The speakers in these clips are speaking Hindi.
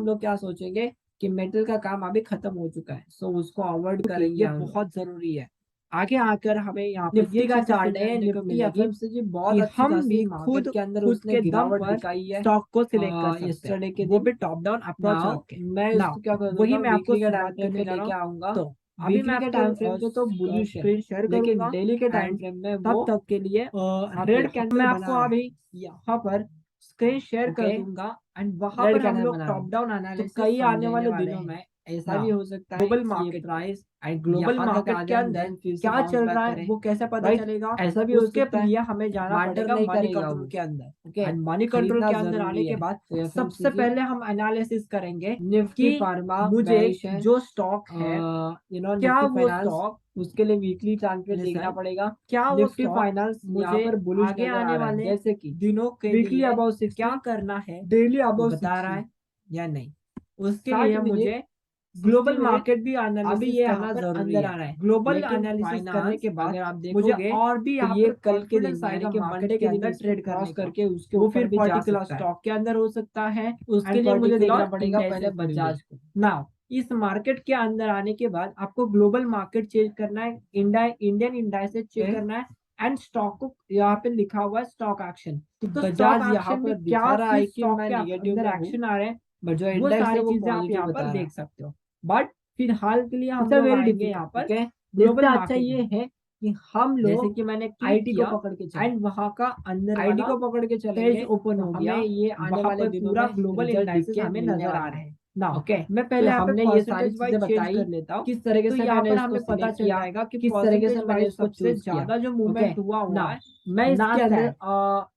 हम लोग क्या सोचेंगे कि मेटल का काम अभी खत्म हो चुका है, सो उसको अवॉइड करेंगे। ये हम लोग बहुत जरूरी है। आगे आकर हमें यहाँ पर ये निफ्टी का चीजें चार्ट है, सुनने को निफ्टी मिलेगी एफएमसीजी बहुत कि अच्छी हम खासी भी मार्केट खुद के अंदर खुद उसने के दम गिरावट पर दिखाई है स्टॉक को सिलेक्ट कर सकते हैं, यस्टरडे के वो दिन। भी टॉप डाउन अप्रोच नाउ रख के। मैं नाउ इसको क्या कर वही दूंगा, मैं आपको वीकली के टाइम शुरुआत फ्रेम करने पे जा रहा लेके हूँ। आऊंगा। तो अभी मैं वीकली के आपको टाइम फ्रेम पे तो बुलिश है, स्क्रीन शेयर लेकिन करूंगा डेली के टाइम एंड फ्रेम में तब वो तक के लिए रेड कैंडल मैं आपको बना रहा है। अभी यहाँ पर स्क्रीन शेयर कर ओके, दूंगा एंड वहां रेड पर हम कैंडल लोग बना रहा टॉप हूँ। डाउन तो एनालिसिस कई आने समझने वाले वाले दिनों हैं। में ऐसा भी नाउ हो सकता है ग्लोबल कि ये मार्केट में प्राइस एंड ग्लोबल यहाँ तक मार्केट आ के जाए, अंदर देन फिर से क्या बाउंस चल बैक रहा है करे। वो कैसे पता राइट, चलेगा। ऐसा भी हो उसके सकता है लिए हमें जाना मैटर पड़ेगा नहीं मनी करेगा कंट्रोल वो। के अंदर। ओके, एंड मनी कंट्रोल खरीदना के अंदर आने जरूरी के है। बाद तो सबसे एफएमसीजी, पहले हम एनालिसिस करेंगे निफ्टी कि फार्मा मुझे बेरिश है, जो स्टॉक है क्या निफ्टी वो फाइनेंस, स्टॉक उसके लिए वीकली चार्ट पे देखना लिसन पड़ेगा। क्या वो निफ्टी स्टॉक फाइनेंस यहाँ मुझे पर बुलिश आगे नजर आ आने रहा है, वाले जैसे कि दिनों के वीकली लिए अबाउ क्या 60, करना है डेली वो अबाउ बता रहा 60, है या नहीं। उसके 60 लिए मिनट, मुझे 60 ग्लोबल मिनट मार्केट भी अभी एनालिसिस ये यहाँ करना पर जरूरी अंदर है। आ रहा है। ग्लोबल लेकिन एनालिसिस करने फाइनेंस के बाद अगर आप मुझे देखोगे और भी तो यहाँ ये पर कल के दिन कॉन्फिडेंस यानी आएगा कि मार्केट मंडे के के दिन अंदर इसको ट्रेड क्रॉस करने का। करके उसके वो ऊपर फिर भी जा पर्टिकुलर सकता है। स्टॉक के अंदर हो सकता है उसके एंड लिए मुझे देखना पर्टिकुलर पड़ेगा पहले इंडाइसेस में भी। बजाज को। नाउ इस मार्केट के अंदर आने के बाद आपको ग्लोबल मार्केट चेक करना है, इंडियन इंडाइसेस चेक करना है एंड स्टॉक को यहाँ पे लिखा हुआ है स्टॉक एक्शन। तो तो स्टॉक बजाज यहाँ एक्शन में पर क्या दिखा रहा है किस कि स्टॉक मैं के निगेटिव अंदर में हूँ, एक्शन आ रहे हैं बट जो वो इंडेक्स है सारी वो चीजें आप पॉजिटिव यहाँ पर बता रहा देख है। सकते हो। बट फिलहाल के लिए हम इट्स अ लोग वेरी आएंगे डिफिकल्ट, यहाँ पर ओके। ग्लोबल इससे अच्छा मार्केट ये में है कि हम जैसे लोग कि मैंने क्लिक आईटी को किया पकड़ के चले एंड वहां का अंदर आईडी वाला को पकड़ के पेज चलेंगे ओपन तो हो हमें गया। ये आने वहां वाले पर दिनों पूरा में ग्लोबल रिजल्ट दिख इंडाइसेस के हमें मिलने नजर आ वाला रहे है। हैं। नाउ ओके, मैं तो पहले यहाँ पे हमने ये सारी परसेंटेज चीजें वाइज चेंज बताई, कर लेता हूँ। किस तरीके तो से यहाँ मैंने पर इसको हमें पता सिलेक्ट चल किया, जाएगा कि किस तरीके से परसेंटेज मैंने वाइज इसको सबसे चूज किया। ज्यादा जो ओके, मूवमेंट हुआ है नाउ मैं इसके अंदर नास्डैक।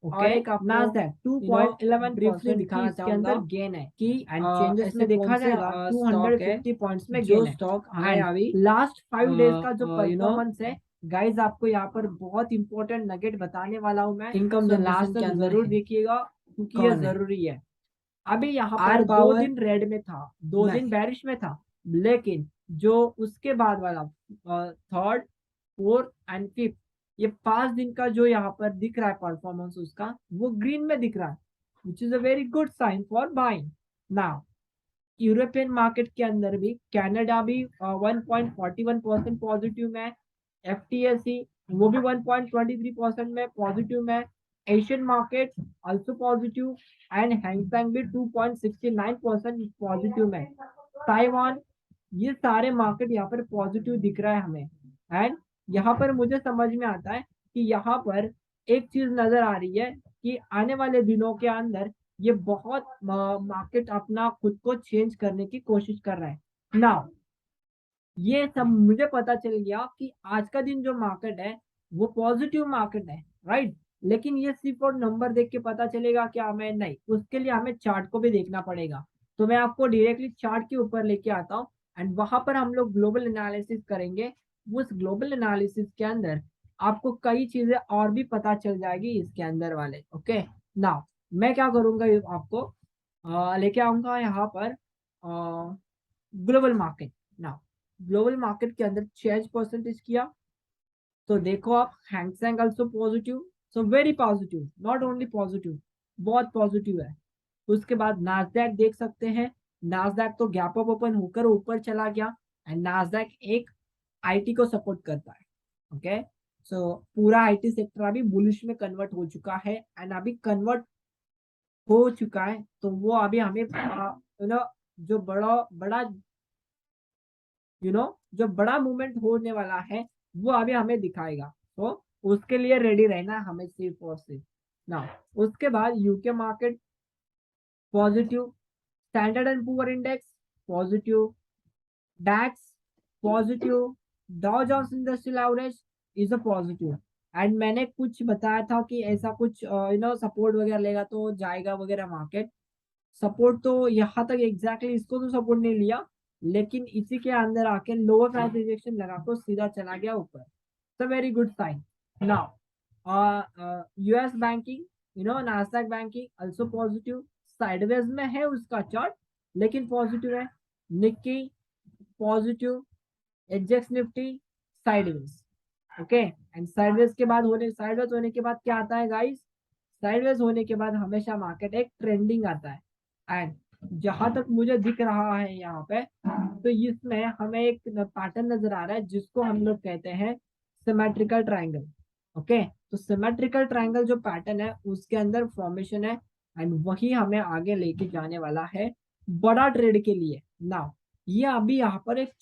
ओके और एक आपको नास्डैक यू नो 2.11% ब्रीफली की दिखाना इसके अंदर चाहूंगा गेन है कि एंड चेंजेस ऐसे में कौन देखा से जाएगा स्टॉक है 250 पॉइंट्स में जो गेन है। स्टॉक हमें एंड अभी लास्ट 5 डेज का जो यू नो परफॉर्मेंस है गाइज, आपको यहाँ पर बहुत इंपॉर्टेंट नगेट बताने वाला हूं मैं। इनकम सो लास्ट जनरेशन के तक अंदर जरूर है। देखिएगा क्योंकि ये कौन है? जरूरी है। अभी यहाँ आर पर दो पावर? दिन रेड में था, 2 दिन नहीं, बैरिश में था, लेकिन जो उसके बाद वाला थर्ड, फोर्थ एंड फिफ्थ, ये 5 दिन का जो यहाँ पर दिख रहा है परफॉर्मेंस उसका, वो ग्रीन में दिख रहा है, which is a very good sign for buying. Now European market के अंदर भी कनाडा भी 1.41% पॉजिटिव में है। एफटीएसई वो भी 1.23% में पॉजिटिव में है। Asian market also positive and Hang Seng भी 2.69% पॉजिटिव में है। ताइवान, ये सारे मार्केट यहाँ पर पॉजिटिव दिख रहा है हमें। एंड यहाँ पर मुझे समझ में आता है कि यहाँ पर एक चीज नजर आ रही है कि आने वाले दिनों के अंदर ये बहुत मार्केट अपना खुद को चेंज करने की कोशिश कर रहा है। नाउ ये सब मुझे पता चल गया कि आज का दिन जो मार्केट है वो पॉजिटिव मार्केट है, राइट। लेकिन ये सिर्फ और नंबर देख के पता चलेगा क्या? हमें नहीं, उसके लिए हमें चार्ट को भी देखना पड़ेगा। तो मैं आपको डायरेक्टली चार्ट के ऊपर लेके आता हूँ एंड वहां पर हम लोग ग्लोबल एनालिसिस करेंगे। उस ग्लोबल एनालिसिस के अंदर आपको कई चीजें और भी पता चल जाएगी इसके अंदर वाले। ओके, नाउ मैं क्या करूंगा, ये आपको लेके आऊंगा यहाँ पर global market. Now global market के अंदर चेंज परसेंटेज किया तो देखो आप, Hang Seng also positive, so very positive, not only positive, बहुत पॉजिटिव है। उसके बाद नास्डैक देख सकते हैं, नास्डैक तो गैप अप ओपन होकर ऊपर चला गया एंड नास्डैक एक आईटी को सपोर्ट करता है। ओके, सो पूरा आईटी सेक्टर अभी बुलिश में कन्वर्ट हो चुका है एंड अभी कन्वर्ट हो चुका है तो वो अभी हमें जो बड़ा बड़ा जो बड़ा मूवमेंट होने वाला है वो अभी हमें दिखाएगा। तो उसके लिए रेडी रहना है हमें सिर्फ और सिर्फ। ना उसके बाद UK market positive, standard and poor index positive, DAX positive, Dow Jones industrial average is a positive. And मैंने कुछ बताया था कि ऐसा कुछ सपोर्ट वगैरह लेगा तो जाएगा वगैरह मार्केट। सपोर्ट तो यहाँ तक एग्जैक्टली इसको तो सपोर्ट नहीं लिया, लेकिन इसी के अंदर आके लोअर प्राइस रिजेक्शन लगा को सीधा चला गया ऊपर। तो very good sign. Now US banking, Nasdaq banking also positive, sideways में है उसका चार्ट लेकिन पॉजिटिव है। निक्की पॉजिटिव, एचजेक्स Nifty sideways. Okay, and sideways होने के बाद क्या आता है गाइस? साइडवेज होने के बाद हमेशा मार्केट एक ट्रेंडिंग आता है एंड जहां तक मुझे दिख रहा है यहाँ पे, तो इसमें हमें एक पैटर्न नजर आ रहा है जिसको हम लोग कहते हैं सिमेट्रिकल ट्रायंगल। ओके, तो सिमेट्रिकल ट्रायंगल जो पैटर्न है उसके अंदर फॉर्मेशन है, एंड वही हमें आगे लेके जाने वाला है बड़ा ट्रेड के लिए। नाउ ये अभी यहाँ पर एक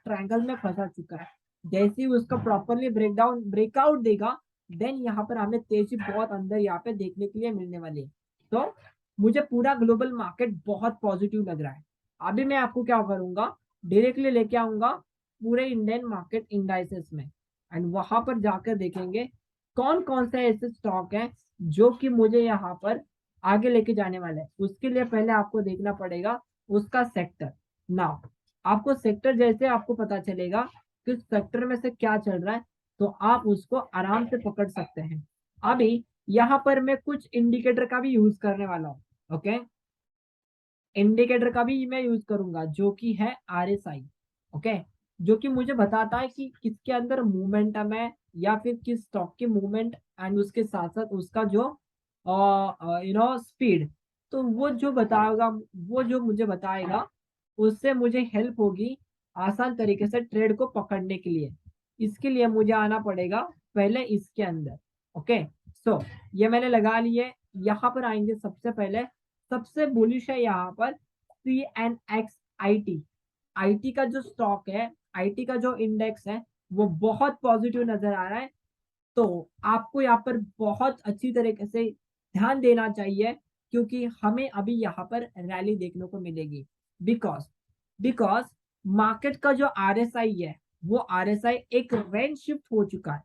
ट्रायंगल में फंसा चुका है। जैसे ही उसका प्रॉपरली ब्रेकआउट देगा, देन यहाँ पर हमें तेजी बहुत अंदर यहाँ पे देखने के लिए मिलने वाली है। तो मुझे पूरा ग्लोबल मार्केट बहुत पॉजिटिव लग रहा है। अभी मैं आपको क्या करूंगा, डायरेक्टली लेके आऊंगा पूरे इंडियन मार्केट इंडाइसेस में, एंड वहां पर जाकर देखेंगे कौन कौन से ऐसे स्टॉक है जो कि मुझे यहाँ पर आगे लेके जाने वाले हैं। उसके लिए पहले आपको देखना पड़ेगा उसका सेक्टर। नाउ आपको सेक्टर जैसे आपको पता चलेगा कि सेक्टर में से क्या चल रहा है, तो आप उसको आराम से पकड़ सकते हैं। अभी यहाँ पर मैं कुछ इंडिकेटर का भी यूज करने वाला हूँ। ओके, इंडिकेटर का भी मैं यूज करूंगा जो कि है RSI। ओके, जो कि मुझे बताता है कि किसके अंदर मूवमेंटम है या फिर किस स्टॉक की मूवमेंट, एंड उसके साथ साथ उसका जो स्पीड। तो वो जो बताएगा, वो जो मुझे बताएगा उससे मुझे हेल्प होगी आसान तरीके से ट्रेड को पकड़ने के लिए। इसके लिए मुझे आना पड़ेगा पहले इसके अंदर। ओके, सो ये मैंने लगा लिए। यहाँ पर आएंगे सबसे पहले, सबसे बुलिश है यहाँ पर CNX IT। आईटी का जो स्टॉक है, आईटी का जो इंडेक्स है, वो बहुत पॉजिटिव नजर आ रहा है। तो आपको यहाँ पर बहुत अच्छी तरीके से ध्यान देना चाहिए, क्योंकि हमें अभी यहाँ पर रैली देखने को मिलेगी। बिकॉज बिकॉज मार्केट का जो RSI है, वो RSI एक रेंज शिफ्ट हो चुका है,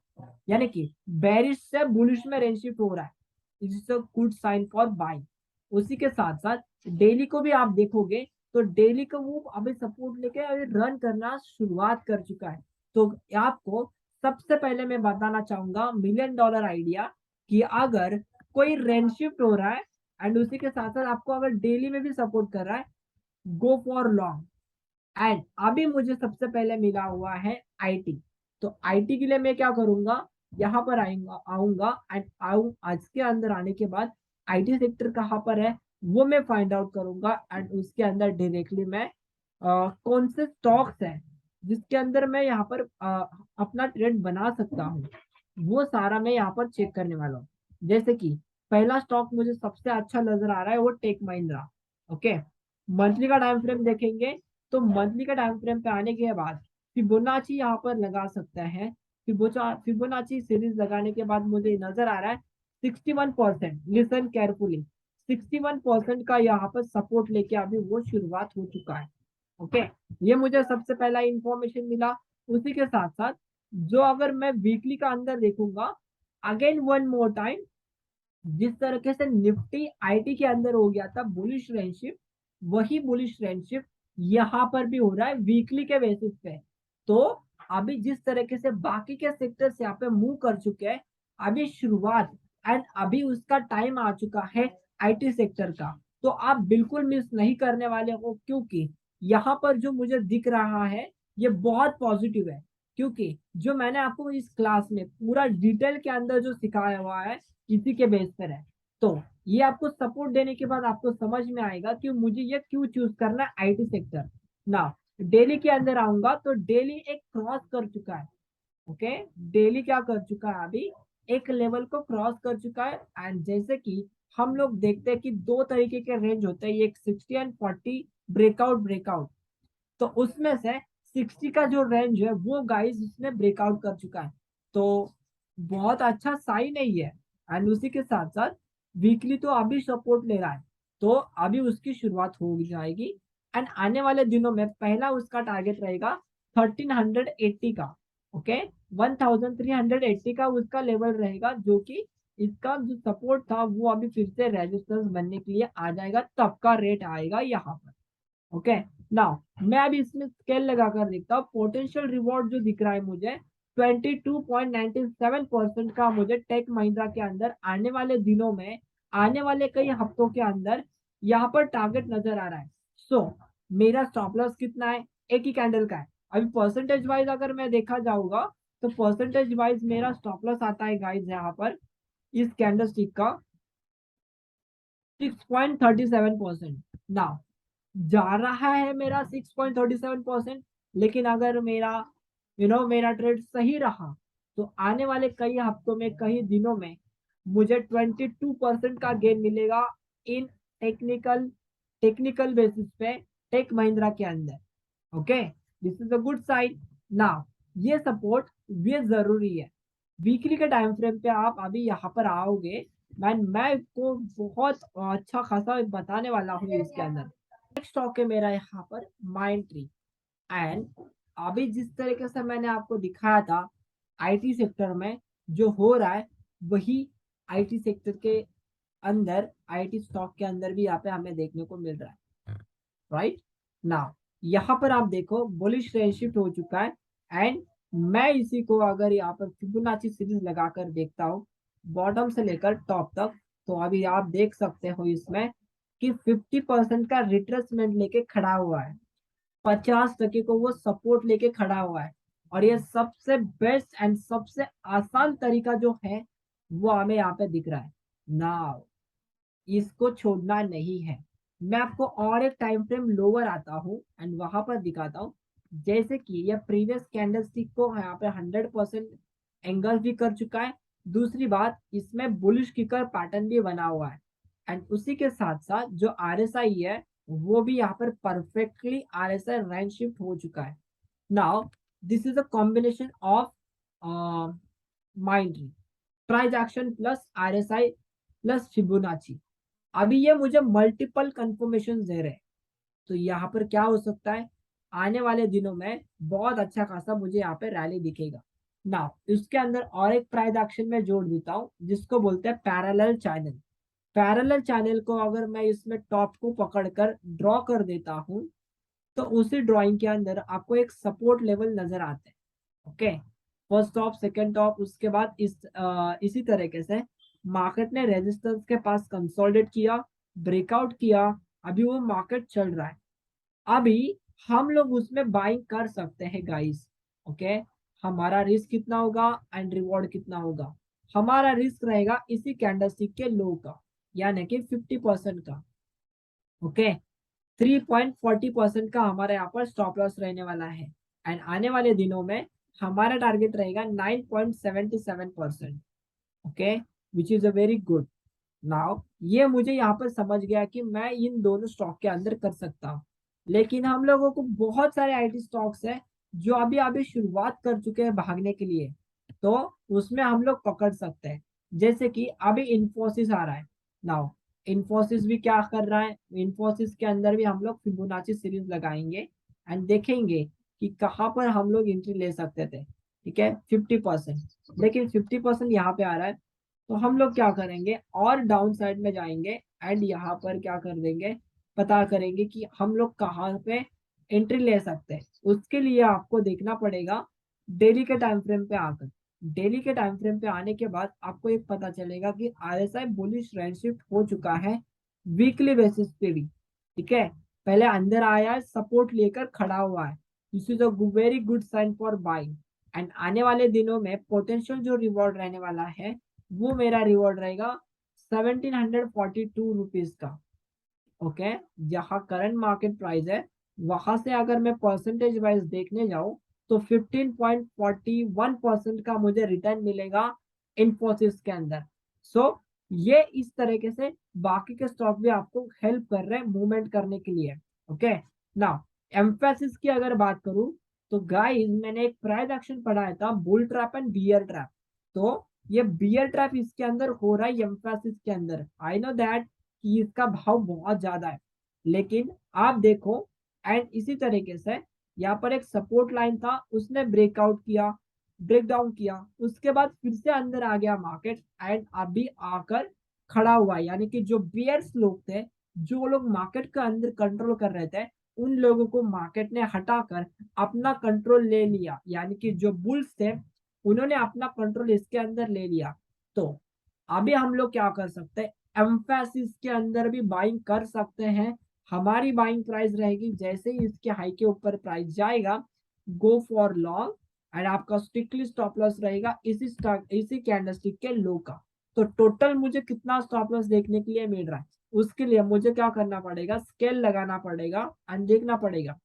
यानी कि बेरिश से बुलिश में रेंज शिफ्ट हो रहा है। It's a good sign for buying. उसी के साथ साथ डेली को भी आप देखोगे तो डेली का वो अभी सपोर्ट लेके अभी रन करना शुरुआत कर चुका है। तो आपको सबसे पहले मैं बताना चाहूंगा $1,000,000 आइडिया, कि अगर कोई रेंज शिफ्ट हो रहा है एंड उसी के साथ साथ आपको अगर डेली में भी सपोर्ट कर रहा है, गो फॉर लॉन्ग। एंड अभी मुझे सबसे पहले मिला हुआ है आईटी। तो आईटी के लिए मैं क्या करूंगा, यहाँ पर आऊंगा आऊंगा एंड आज के अंदर आने के बाद आईटी सेक्टर कहाँ पर है वो मैं फाइंड आउट करूंगा, एंड उसके अंदर डायरेक्टली मैं कौन से स्टॉक्स हैं जिसके अंदर मैं यहाँ पर अपना ट्रेड बना सकता हूँ, वो सारा मैं यहाँ पर चेक करने वाला हूँ। जैसे कि पहला स्टॉक मुझे सबसे अच्छा नजर आ रहा है वो टेक महिंद्रा। ओके, मंथली का टाइम फ्रेम देखेंगे तो मंथली का टाइम फ्रेम पे आने के बाद फिबोनाची यहाँ पर लगा सकते हैं। फिबोनाची सीरीज लगाने के बाद मुझे नजर आ रहा है 61%। लिसन केयरफुली, 61% का यहाँ पर सपोर्ट लेके अभी वो शुरुआत हो चुका है। ओके, ये मुझे सबसे पहला इंफॉर्मेशन मिला। उसी के साथ साथ जो अगर मैं वीकली का अंदर देखूंगा, अगेन वन मोर टाइम, जिस तरीके से निफ्टी आईटी के अंदर हो गया था बुलिश रेंजशिफ्ट, वही बुलिश रेंजशिफ्ट यहाँ पर भी हो रहा है वीकली के बेसिस पे। तो अभी जिस तरीके से बाकी के सेक्टर्स यहाँ पे मूव कर चुके हैं, अभी शुरुआत एंड अभी उसका टाइम आ चुका है आईटी सेक्टर का। तो आप बिल्कुल मिस नहीं करने वाले हो, क्योंकि यहाँ पर जो मुझे दिख रहा है ये बहुत पॉजिटिव है। क्योंकि जो मैंने आपको इस क्लास में पूरा डिटेल के अंदर जो सिखाया हुआ है, इसी के बेस पर है। तो ये आपको सपोर्ट देने के बाद आपको समझ में आएगा कि मुझे ये क्यों चूज करना है आईटी सेक्टर। ना डेली के अंदर आऊंगा तो डेली एक क्रॉस कर चुका है। ओके, डेली क्या कर चुका है, अभी एक लेवल को क्रॉस कर चुका है। एंड जैसे कि हम लोग देखते हैं कि दो तरीके के रेंज होते हैं, एक 60 एंड 40 ब्रेकआउट ब्रेकआउट। तो उसमें से 60 का जो रेंज है वो गाइस उसने ब्रेकआउट कर चुका है। तो बहुत अच्छा साइन है ये। एंड उसी के साथ साथ वीकली तो अभी सपोर्ट ले रहा है, तो अभी उसकी शुरुआत हो जाएगी। एंड आने वाले दिनों में पहला उसका टारगेट रहेगा 1380 का। ओके, 1380 का उसका लेवल रहेगा, जो कि इसका जो सपोर्ट था वो अभी फिर से रेजिस्टेंस बनने के लिए आ जाएगा, तब का रेट आएगा यहाँ पर। ओके, नाउ मैं अभी इसमें स्केल लगाकर देखता हूँ। पोटेंशियल रिवॉर्ड जो दिख रहा है मुझे 22.97% का, मुझे टेक महिंद्रा के अंदर आने वाले दिनों में, आने वाले कई हफ्तों के अंदर यहाँ पर टारगेट नजर आ रहा है। सो मेरा स्टॉप लॉस कितना है, एक ही कैंडल का है। अभी परसेंटेज वाइज अगर मैं देखा जाऊंगा तो परसेंटेज वाइज मेरा स्टॉप लॉस आता है गाइस यहाँ पर इस कैंडल स्टिक का 6.37%। नाउ जा रहा है मेरा 6.37%, लेकिन अगर मेरा मेरा ट्रेड सही रहा तो आने वाले कई हफ्तों में, कई दिनों में मुझे 22% का गेन मिलेगा इन टेक्निकल टेक्निकल बेसिस पे टेक महिंद्रा के अंदर। Okay, this is a good side. Now ये सपोर्ट ये जरूरी है। वीकली के टाइम फ्रेम पे आप अभी यहाँ पर आओगे, मैं इसको बहुत अच्छा खासा बताने वाला हूँ इसके अंदर। नेक्स्ट स्टॉक है मेरा यहाँ पर माइंड ट्री। एंड अभी जिस तरीके से मैंने आपको दिखाया था आईटी सेक्टर में जो हो रहा है, वही आईटी सेक्टर के अंदर, आईटी स्टॉक के अंदर भी यहाँ पे हमें देखने को मिल रहा है। राइट नाउ यहाँ पर आप देखो बुलिश ट्रेंड शिफ्ट हो चुका है। एंड मैं इसी को अगर यहाँ पर फिबोनाची सीरीज लगाकर देखता हूँ बॉटम से लेकर टॉप तक, तो अभी आप देख सकते हो इसमें कि 50% का रिट्रेसमेंट लेके खड़ा हुआ है, 50% को वो सपोर्ट लेके खड़ा हुआ है। और ये सबसे बेस्ट एंड सबसे आसान तरीका जो है वो हमें यहाँ पे दिख रहा है। नाउ इसको छोड़ना नहीं है। मैं आपको और एक टाइम फ्रेम लोअर आता हूँ एंड वहां पर दिखाता हूँ। जैसे कि यह प्रीवियस कैंडल स्टिक को यहाँ पे 100% एंगल भी कर चुका है। दूसरी बात, इसमें बुलिश किकर पैटर्न भी बना हुआ है। एंड उसी के साथ साथ जो आरएसआई है वो भी यहाँ पर परफेक्टली आरएसआई रेंज शिफ्ट हो चुका है। Now this is a combination of mind tree, price action plus RSI plus Fibonacci. अभी ये मुझे मल्टीपल कंफर्मेशन दे रहे हैं। तो यहाँ पर क्या हो सकता है, आने वाले दिनों में बहुत अच्छा खासा मुझे यहाँ पे रैली दिखेगा। ना इसके अंदर और एक प्राइस एक्शन में जोड़ देता हूँ जिसको बोलते हैं पैरेलल चैनल। पैरेलल चैनल को अगर मैं इसमें टॉप को पकड़कर ड्रॉ कर देता हूँ तो उसी ड्राइंग के अंदर आपको एक सपोर्ट लेवल नजर आता है। Okay, first top second top, उसके बाद इसी तरीके से मार्केट ने रेजिस्टेंस के पास कंसोलिडेट किया, ब्रेकआउट किया, अभी वो मार्केट चल रहा है। अभी हम लोग उसमें बाइंग कर सकते हैं गाइस। ओके, हमारा रिस्क कितना होगा एंड रिवॉर्ड कितना होगा? हमारा रिस्क रहेगा इसी कैंडलस्टिक के लो का, यानी कि 50% का। ओके, 3.40% का हमारे यहाँ पर स्टॉप लॉस रहने वाला है। एंड आने वाले दिनों में हमारा टारगेट रहेगा 9.77%। Okay, which is a very good. Now ये मुझे यहाँ पर समझ गया कि मैं इन दोनों स्टॉक के अंदर कर सकता हूँ। लेकिन हम लोगों को बहुत सारे आईटी स्टॉक्स है जो अभी अभी शुरुआत कर चुके हैं भागने के लिए, तो उसमें हम लोग पकड़ सकते हैं। जैसे कि अभी इंफोसिस आ रहा है। नाउ इंफोसिस भी क्या कर रहा है, इंफोसिस के अंदर भी हम लोग फिबोनाची सीरीज लगाएंगे एंड देखेंगे कि कहाँ पर हम लोग एंट्री ले सकते थे। ठीक है, 50%, लेकिन 50% यहाँ पे आ रहा है। तो हम लोग क्या करेंगे, और डाउन साइड में जाएंगे एंड यहाँ पर क्या कर देंगे, पता करेंगे कि हम लोग कहाँ पे एंट्री ले सकते हैं। उसके लिए आपको देखना पड़ेगा डेली के टाइम फ्रेम पे आकर। डेली के टाइम फ्रेम पे आने के बाद आपको एक पता चलेगा कि आरएसआई बुलिश ट्रेंड शिफ्ट हो चुका है वीकली बेसिस पे भी। ठीक है, पहले अंदर आया है, सपोर्ट लेकर खड़ा हुआ है। This is a very good sign for buying. And आने वाले दिनों में पोटेंशियल जो रिवॉर्ड रहने वाला है वो मेरा रिवॉर्ड रहेगा 1742 रुपीज का। ओके, जहाँ करंट मार्केट प्राइस है वहां से अगर मैं परसेंटेज वाइज देखने जाऊं तो 15.41% का मुझे रिटर्न मिलेगा इन्फोसिस के अंदर। सो ये इस तरीके से बाकी के स्टॉक भी आपको हेल्प कर रहे हैं मूवमेंट करने के लिए। ओके, नाउ एम्फेसिस की अगर बात करूं तो गाइस मैंने एक प्राइस एक्शन पढ़ाया था, bull trap and bear trap. तो ये बियर ट्रैप इसके अंदर हो रहा है एम्फेसिस के अंदर। आई नो दैट कि इसका भाव बहुत ज्यादा है, लेकिन आप देखो एंड इसी तरीके से यहाँ पर एक सपोर्ट लाइन था, उसने ब्रेकआउट किया, ब्रेक डाउन किया, उसके बाद फिर से अंदर आ गया मार्केट एंड अभी आकर खड़ा हुआ। यानी कि जो बियर्स लोग थे, जो लोग मार्केट का अंदर कंट्रोल कर रहे थे, उन लोगों को मार्केट ने हटाकर अपना कंट्रोल ले लिया। यानी कि जो बुल्स थे उन्होंने अपना कंट्रोल इसके अंदर ले लिया। तो अभी हम लोग क्या कर सकते हैं, एम्फेसिस के अंदर भी बाइंग कर सकते हैं। हमारी बाइंग प्राइस रहेगी जैसे ही इसके हाई के ऊपर प्राइस जाएगा, गो फॉर लॉन्ग। एंड आपका स्ट्रिक्टली स्टॉप लॉस रहेगा इसी कैंडलस्टिक के लो का। तो टोटल मुझे कितना स्टॉप लॉस देखने के लिए मिल रहा है, उसके लिए मुझे क्या करना पड़ेगा, स्केल लगाना पड़ेगा एंड देखना पड़ेगा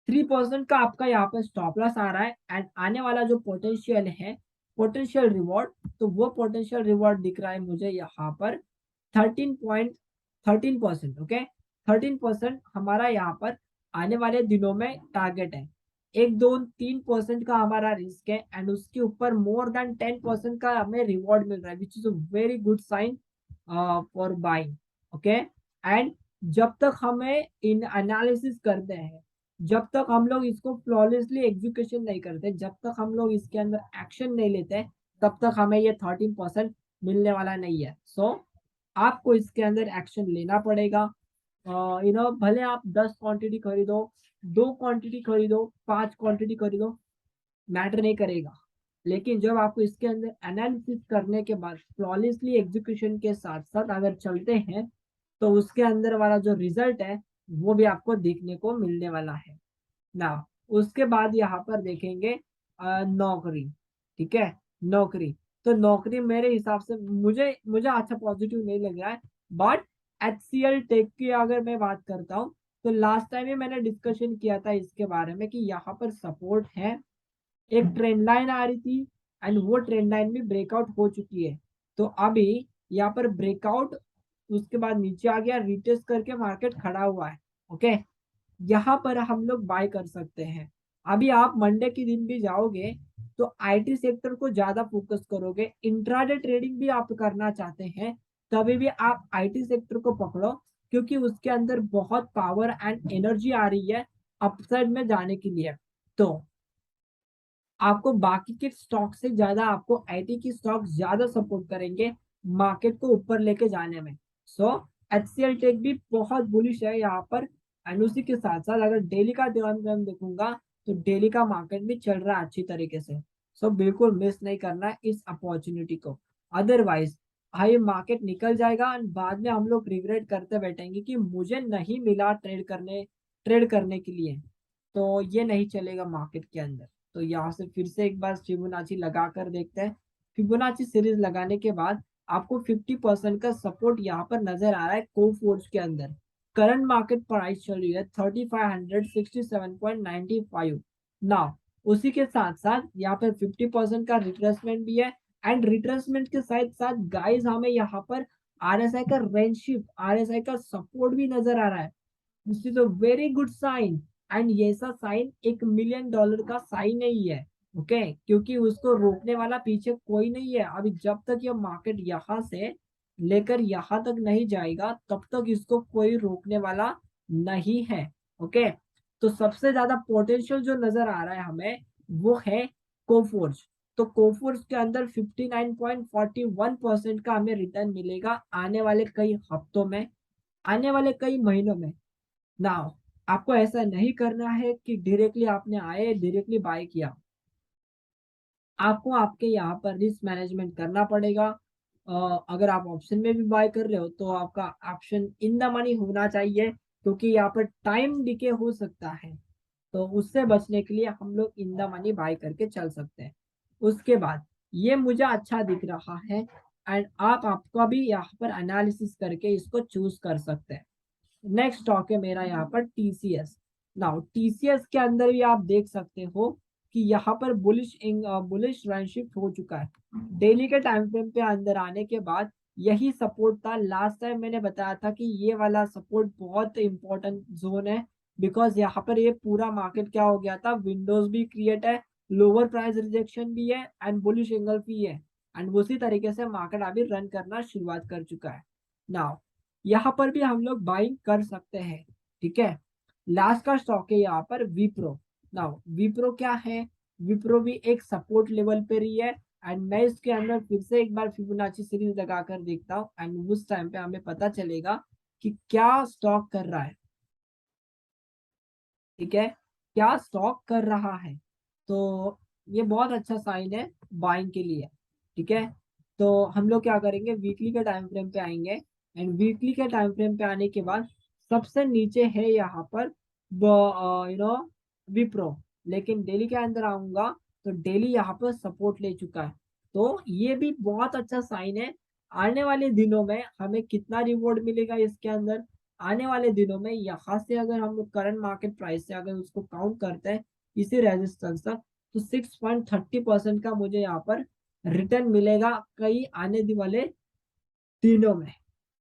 3% का आपका यहाँ पर स्टॉप लॉस आ रहा है एंड आने वाला जो पोटेंशियल है, पोटेंशियल रिवॉर्ड, तो वो पोटेंशियल रिवॉर्ड दिख रहा है मुझे यहाँ पर 13.13%। ओके, 13% हमारा यहाँ पर आने वाले दिनों में टारगेट है। 1 2 3% का हमारा रिस्क है एंड उसके ऊपर मोर देन 10% का हमें रिवॉर्ड मिल रहा है, which is a very good sign for buying. Okay, and जब तक हमें इन एनालिसिस करते हैं, जब तक हम लोग इसको फ्लॉलेसली एग्जीक्यूशन नहीं करते, जब तक हम लोग इसके अंदर एक्शन नहीं लेते, तब तक हमें ये 13% मिलने वाला नहीं है। सो आपको इसके अंदर एक्शन लेना पड़ेगा। भले आप 10 क्वांटिटी खरीदो, 2 क्वांटिटी खरीदो, 5 क्वांटिटी खरीदो, मैटर नहीं करेगा। लेकिन जब आपको इसके अंदर एनालिसिस करने के बाद फ्लॉलेसली एग्जीक्यूशन के साथ साथ अगर चलते हैं, तो उसके अंदर वाला जो रिजल्ट है वो भी आपको देखने को मिलने वाला है ना। उसके बाद यहाँ पर देखेंगे नौकरी। ठीक है, नौकरी, तो नौकरी मेरे हिसाब से मुझे मुझे अच्छा पॉजिटिव नहीं लग रहा है। बट HCL टेक की अगर मैं बात करता हूँ, तो लास्ट टाइम ही मैंने डिस्कशन किया था इसके बारे में कि यहाँ पर सपोर्ट है, एक ट्रेंड लाइन आ रही थी एंड वो ट्रेंड लाइन भी ब्रेकआउट हो चुकी है। तो अभी यहाँ पर ब्रेकआउट, उसके बाद नीचे आ गया, रिटेस्ट करके मार्केट खड़ा हुआ है। ओके, यहाँ पर हम लोग बाय कर सकते हैं। अभी आप मंडे के दिन भी जाओगे तो IT सेक्टर को ज्यादा फोकस करोगे, इंट्राडे ट्रेडिंग भी आप करना चाहते हैं, तभी भी आप IT सेक्टर को पकड़ो, क्योंकि उसके अंदर बहुत पावर एंड एनर्जी आ रही है अपसाइड में जाने के लिए। तो आपको बाकी के स्टॉक से ज्यादा आपको IT की स्टॉक ज्यादा सपोर्ट करेंगे मार्केट को ऊपर लेके जाने में। सो HCL टेक भी बहुत बुलिश है यहाँ पर। एंड उसी के साथ साथ अगर डेली का टाइम फ्रेम देखूंगा, तो डेली का मार्केट भी चल रहा है अच्छी तरीके से। सो बिल्कुल मिस नहीं करना है इस अपॉर्चुनिटी को, अदरवाइज हाई मार्केट निकल जाएगा एंड बाद में हम लोग रिग्रेट करते बैठेंगे कि मुझे नहीं मिला ट्रेड करने के लिए। तो ये नहीं चलेगा मार्केट के अंदर। तो यहाँ से फिर से एक बार फिबोनाची लगा कर देखते हैं। फिबोनाची सीरीज लगाने के बाद आपको 50% का सपोर्ट यहाँ पर नजर आ रहा है कोफोर्ज के अंदर। करंट मार्केट प्राइस चल रही है 3567.95 ना। उसी के साथ साथ यहाँ पर 50% का रिट्रेसमेंट भी है एंड रिट्रेसमेंट के साथ साथ गाइस हमें यहाँ पर RSI का रेंज शिफ्ट, RSI का सपोर्ट भी नजर आ रहा है। This is a very good sign and ये ऐसा साइन $1 मिलियन का साइन नहीं है। ओके, क्योंकि उसको रोकने वाला पीछे कोई नहीं है। अभी जब तक ये मार्केट यहाँ से लेकर यहाँ तक नहीं जाएगा, तब तक इसको कोई रोकने वाला नहीं है। ओके, तो सबसे ज्यादा पोटेंशियल जो नजर आ रहा है हमें, वो है कोफोर्ज। तो कोफोर्ज के अंदर 59.41% का हमें रिटर्न मिलेगा आने वाले कई हफ्तों में, आने वाले कई महीनों में ना। आपको ऐसा नहीं करना है कि डायरेक्टली आपने आए डायरेक्टली बाय किया। आपको आपके यहाँ पर रिस्क मैनेजमेंट करना पड़ेगा। अगर आप ऑप्शन में भी बाय कर रहे हो, तो आपका ऑप्शन इन द मनी होना चाहिए, क्योंकि यहाँ पर टाइम डिके हो सकता है। तो उससे बचने के लिए हम लोग इन द मनी बाय करके चल सकते हैं। उसके बाद ये मुझे अच्छा दिख रहा है एंड आप आपका भी यहाँ पर एनालिसिस करके इसको चूज कर सकते हैं। नेक्स्ट स्टॉक है मेरा यहाँ पर TCS। नाउ TCS के अंदर भी आप देख सकते हो कि यहाँ पर बुलिश रनशिफ्ट हो चुका है। डेली के टाइम फ्रेम पे अंदर आने के बाद यही सपोर्ट था। लास्ट टाइम मैंने बताया था कि ये वाला सपोर्ट बहुत इंपॉर्टेंट जोन है, बिकॉज यहाँ पर ये पूरा मार्केट क्या हो गया था, विंडोज भी क्रिएट है, लोअर प्राइस रिजेक्शन भी है एंड बुलिश एंगल भी है, एंड उसी तरीके से मार्केट अभी रन करना शुरुआत कर चुका है। नाउ यहाँ पर भी हम लोग बाइंग कर सकते हैं। ठीक है, लास्ट का स्टॉक है यहाँ पर विप्रो। नाउ विप्रो क्या है, विप्रो भी एक सपोर्ट लेवल पे रही है एंड मैं इसके अंदर फिर से एक बार फिबोनाची सीरीज लगाकर देखता हूँ एंड उस टाइम पे हमें पता चलेगा कि क्या स्टॉक कर रहा है। ठीक है, क्या स्टॉक कर रहा है। तो ये बहुत अच्छा साइन है बाइंग के लिए। ठीक है, तो हम लोग क्या करेंगे, वीकली के टाइम फ्रेम पे आएंगे एंड वीकली के टाइम फ्रेम पे आने के बाद सबसे नीचे है यहाँ पर विप्रो। लेकिन डेली के अंदर आऊंगा तो डेली यहाँ पर सपोर्ट ले चुका है। तो ये भी बहुत अच्छा साइन है आने वाले दिनों में हमें कितना रिवॉर्ड मिलेगा इसके अंदर, आने वाले दिनों में यहाँ से अगर हम लोग करंट मार्केट प्राइस से अगर उसको काउंट करते हैं इसी रेजिस्टेंस तक, तो 6.30% का मुझे यहाँ पर रिटर्न मिलेगा कई आने वाले दिनों में।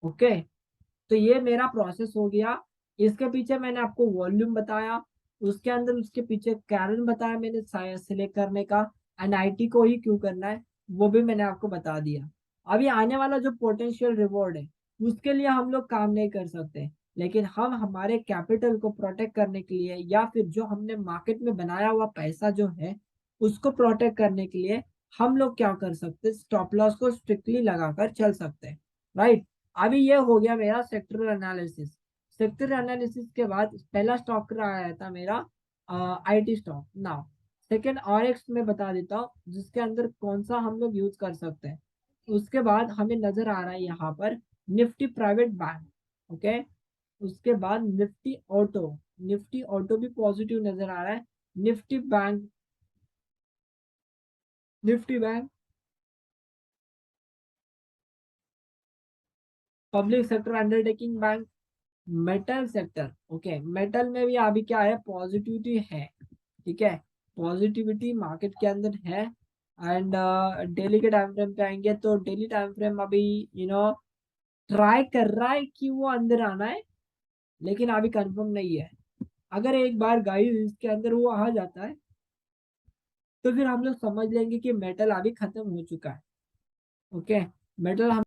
ओके, तो ये मेरा प्रोसेस हो गया। इसके पीछे मैंने आपको वॉल्यूम बताया, उसके अंदर उसके पीछे कारण बताया मैंने सिलेक्ट करने का, एनआईटी को ही क्यों करना है वो भी मैंने आपको बता दिया। अभी आने वाला जो पोटेंशियल रिवॉर्ड है उसके लिए हम लोग काम नहीं कर सकते, लेकिन हम हमारे कैपिटल को प्रोटेक्ट करने के लिए या फिर जो हमने मार्केट में बनाया हुआ पैसा जो है उसको प्रोटेक्ट करने के लिए हम लोग क्या कर सकते हैं, स्टॉप लॉस को स्ट्रिक्टली लगाकर चल सकते हैं। राइट, अभी ये हो गया मेरा सेक्टर एनालिसिस। सेक्टर एनालिसिस के बाद पहला स्टॉक आया था मेरा आईटी स्टॉक। नाउ सेकेंड ऑरेक्स में बता देता हूँ जिसके अंदर कौन सा हम लोग यूज कर सकते हैं। उसके बाद हमें नजर आ रहा है यहाँ पर निफ्टी प्राइवेट बैंक। ओके, उसके बाद निफ्टी ऑटो, निफ्टी ऑटो भी पॉजिटिव नजर आ रहा है। Nifty bank, Nifty bank, public sector undertaking bank, metal sector. Okay, metal में भी अभी क्या है, पॉजिटिविटी है। ठीक है, पॉजिटिविटी मार्केट के अंदर है। एंड डेली के टाइम फ्रेम पे आएंगे तो डेली टाइम फ्रेम अभी ट्राई कर रहा है कि वो अंदर आना है, लेकिन अभी कंफर्म नहीं है। अगर एक बार गाइस इसके अंदर वो आ जाता है तो फिर हम लोग समझ लेंगे कि मेटल अभी खत्म हो चुका है। ओके, मेटल हम